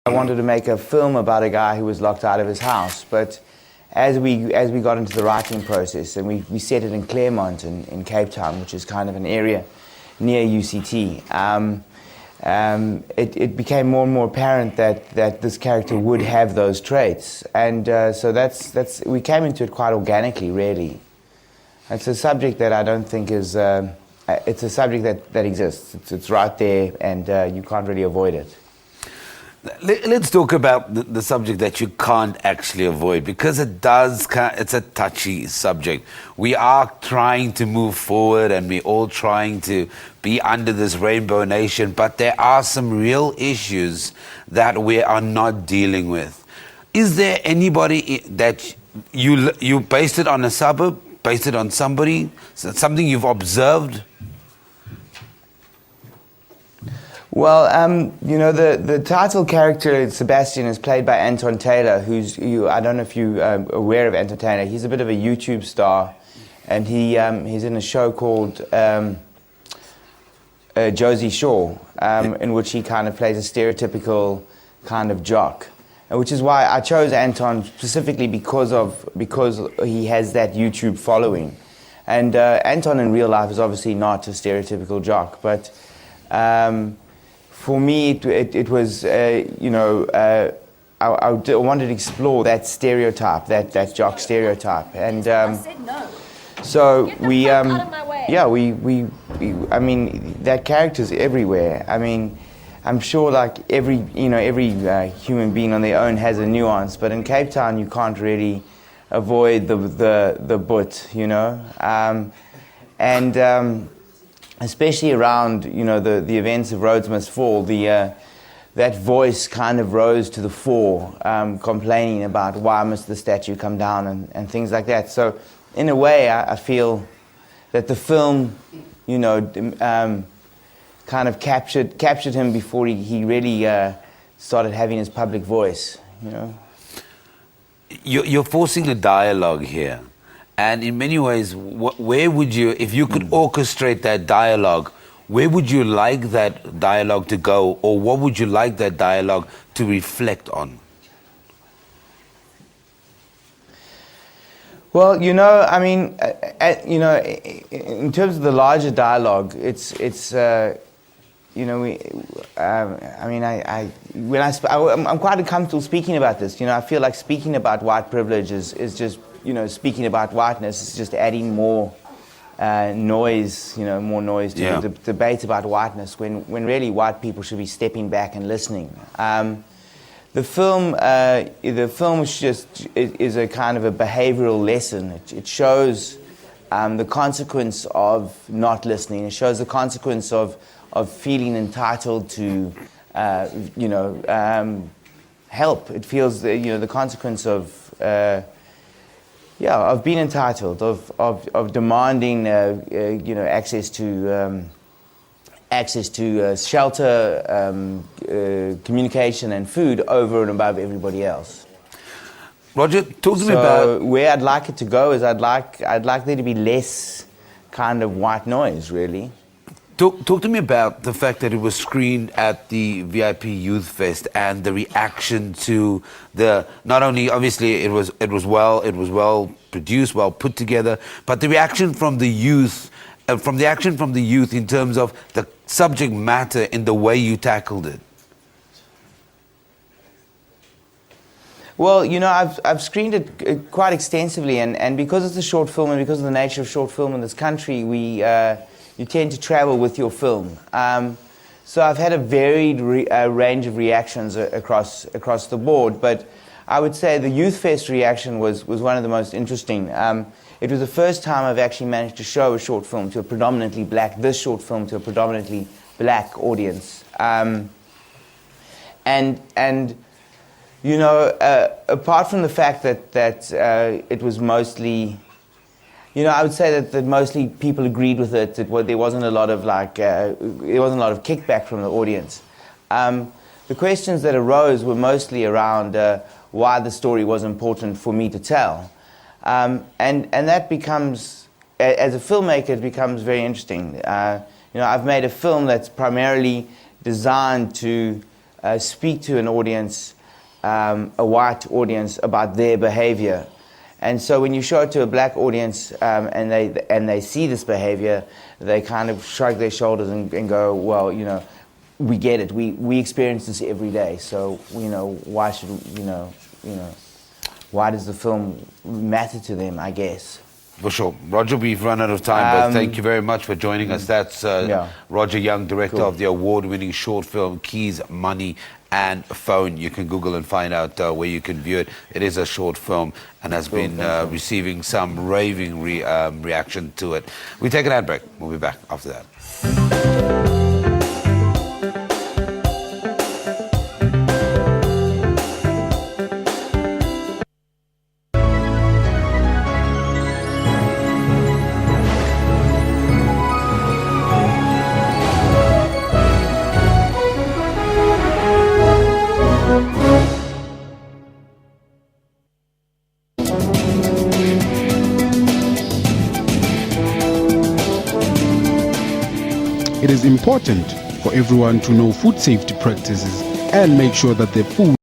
I wanted to make a film about a guy who was locked out of his house, but as we got into the writing process, and we set it in Claremont in Cape Town, which is kind of an area near UCT, it became more and more apparent that this character would have those traits, and so we came into it quite organically, really. It's a subject that I don't think is it's a subject that exists. It's right there, and you can't really avoid it. Let's talk about the subject that you can't actually avoid, because it's a touchy subject. We are trying to move forward and we're all trying to be under this rainbow nation, but there are some real issues that we are not dealing with. Is there anybody that you based it on a suburb, based it on somebody, something you've observed? Well, you know, the title character, Sebastian, is played by Anton Taylor, I don't know if you're aware of Anton Taylor. He's a bit of a YouTube star, and he's in a show called Josie Shaw, in which he kind of plays a stereotypical kind of jock, which is why I chose Anton specifically because he has that YouTube following. And Anton in real life is obviously not a stereotypical jock, but for me, it was, you know, I wanted to explore that stereotype, that jock stereotype, and I said no. so Get the fuck out of my way. yeah, I mean, that character's everywhere. I mean, I'm sure like every human being on their own has a nuance, but in Cape Town you can't really avoid the butt, you know, and. Especially around, you know, the events of Rhodes Must Fall, that voice kind of rose to the fore, complaining about why must the statue come down and things like that. So, in a way, I feel that the film, you know, kind of captured him before he really started having his public voice, you know. You're forcing a dialogue here. And in many ways, where would you, if you could orchestrate that dialogue, where would you like that dialogue to go, or what would you like that dialogue to reflect on? Well, you know, I mean, you know, in terms of the larger dialogue, it's you know, I mean, I'm quite comfortable speaking about this. You know, I feel like speaking about white privilege is just, you know, speaking about whiteness is just adding more noise, you know, more noise to the debate about whiteness, when really white people should be stepping back and listening. The film is a kind of a behavioral lesson. It shows the consequence of not listening. It shows the consequence of feeling entitled to, you know, help. It feels, you know, the consequence of of being entitled, of demanding, you know, access to shelter, communication, and food over and above everybody else. Roger, talk to me about where I'd like it to go is I'd like there to be less kind of white noise, really. Talk to me about the fact that it was screened at the VIP Youth Fest and the reaction to not only obviously it was well produced, well put together, but the reaction from the youth, in terms of the subject matter in the way you tackled it. Well, you know, I've screened it quite extensively, and because it's a short film and because of the nature of short film in this country, you tend to travel with your film. So I've had a varied range of reactions across the board, but I would say the Youth Fest reaction was one of the most interesting. It was the first time I've actually managed to show a short film to a predominantly black audience. And you know, apart from the fact that it was mostly, you know, I would say that mostly people agreed with it. There wasn't a lot of kickback from the audience. The questions that arose were mostly around why the story was important for me to tell, and that becomes, as a filmmaker, it becomes very interesting. You know, I've made a film that's primarily designed to speak to an audience, a white audience, about their behavior. And so when you show it to a black audience and they see this behavior, they kind of shrug their shoulders and go, well, you know, we get it. We experience this every day. So, you know, why should, why does the film matter to them, I guess? For sure. Roger, we've run out of time, but thank you very much for joining us. That's Roger Young, director of the award-winning short film Keys, Money and Phone. You can Google and find out where you can view it. It is a short film and has been receiving some raving reaction to it. We take an ad break. We'll be back after that. It is important for everyone to know food safety practices and make sure that their food